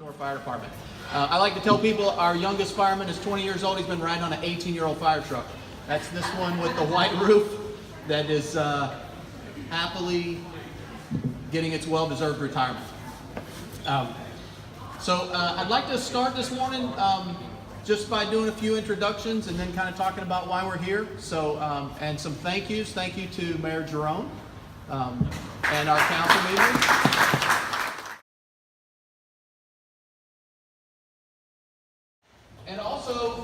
Dora Fire Department. I like to tell people our youngest fireman is 20 years old. He's been riding on an 18-year-old fire truck. That's this one with the white roof that is happily getting its well-deserved retirement. I'd like to start this morning just by doing a few introductions and then kind of talking about why we're here. And some thank yous. Thank you to Mayor Jerome and our council members. And also,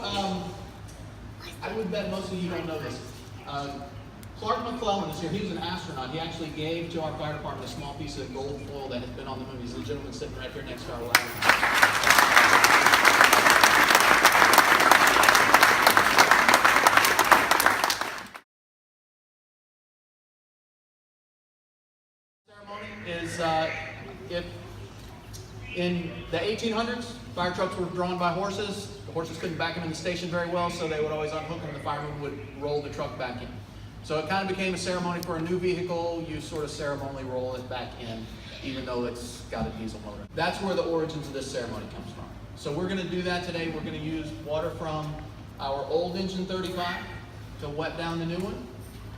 I would bet most of you don't know this. Clark McClellan is here. He was an astronaut. He actually gave to our fire department a small piece of gold foil that has been on the moon. He's the gentleman sitting right here next to our ladder. Is in the 1800s, fire trucks were drawn by horses. The horses couldn't back them in the station very well, so they would always unhook them and the firemen would roll the truck back in. So it kind of became a ceremony for a new vehicle. You sort of ceremonially roll it back in, even though it's got a diesel motor. That's where the origins of this ceremony comes from. So we're going to do that today. We're going to use water from our old engine 35 to wet down the new one.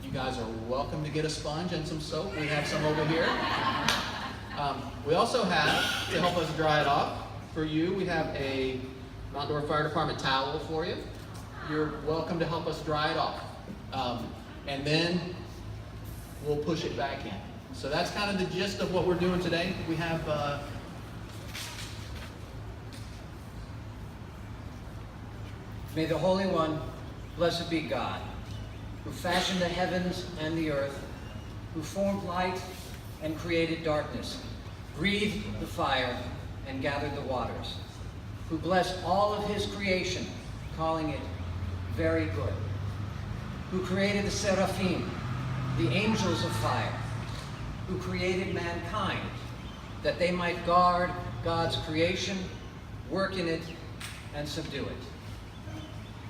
You guys are welcome to get a sponge and some soap. We have some over here. We also have, to help us dry it off, for you, we have a Mount Dora Fire Department towel for you. You're welcome to help us dry it off. And then we'll push it back in. So that's kind of the gist of what we're doing today. We have May the Holy One, blessed be God, who fashioned the heavens and the earth, who formed light and created darkness, breathed the fire and gathered the waters, who blessed all of his creation, calling it very good, who created the seraphim, the angels of fire, who created mankind, that they might guard God's creation, work in it, and subdue it.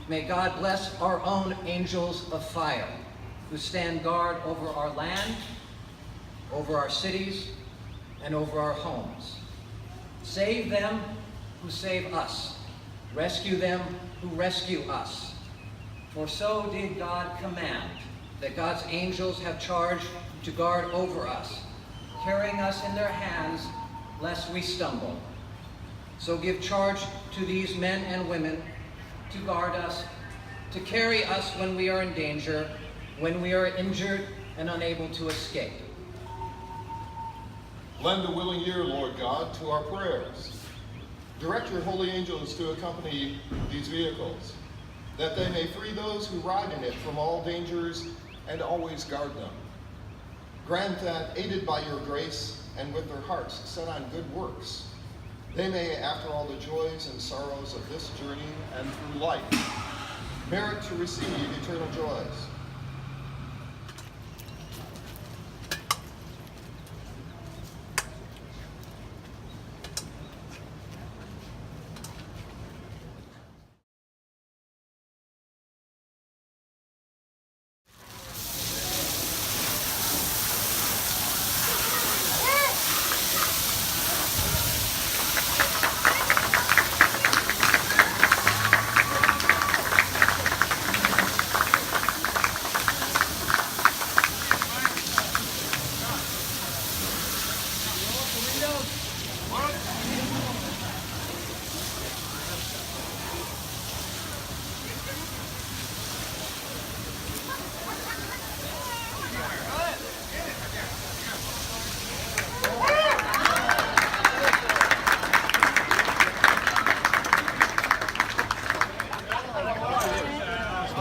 May God bless our own angels of fire, who stand guard over our land, over our cities, and over our homes. Save them who save us. Rescue them who rescue us. For so did God command, that God's angels have charge to guard over us, carrying us in their hands, lest we stumble. So give charge to these men and women to guard us, to carry us when we are in danger, when we are injured and unable to escape. Lend a willing ear, Lord God, to our prayers. Direct your holy angels to accompany these vehicles, that they may free those who ride in it from all dangers and always guard them. Grant that, aided by your grace and with their hearts set on good works, they may, after all the joys and sorrows of this journey and through life, merit to receive eternal joys.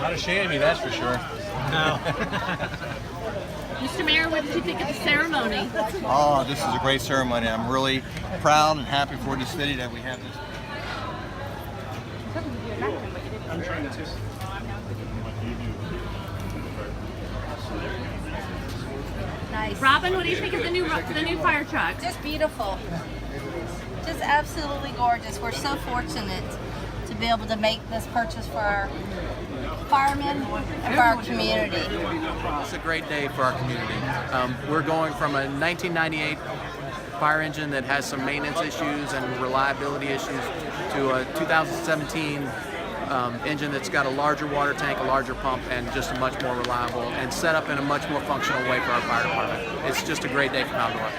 Not ashamed of me, that's for sure. No. Mr. Mayor, what did you think of the ceremony? Oh, this is a great ceremony. I'm really proud and happy for the city that we have this. I'm trying to. Nice. Robin, what do you think of the new fire truck? Just beautiful. Just absolutely gorgeous. We're so fortunate to be able to make this purchase for our firemen and for our community. It's a great day for our community. We're going from a 1998 fire engine that has some maintenance issues and reliability issues to a 2017 engine that's got a larger water tank, a larger pump, and just a much more reliable and set up in a much more functional way for our fire department. It's just a great day for Commodore.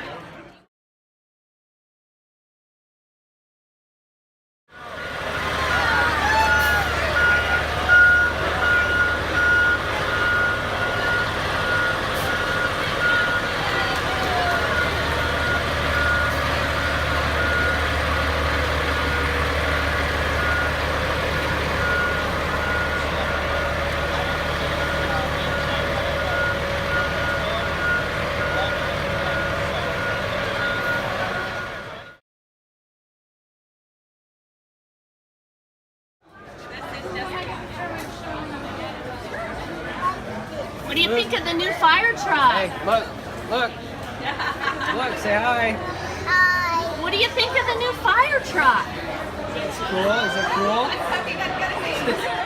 What do you think of the new fire truck? Hey, look. Look, say hi. What do you think of the new fire truck? It's cool. Is it cool?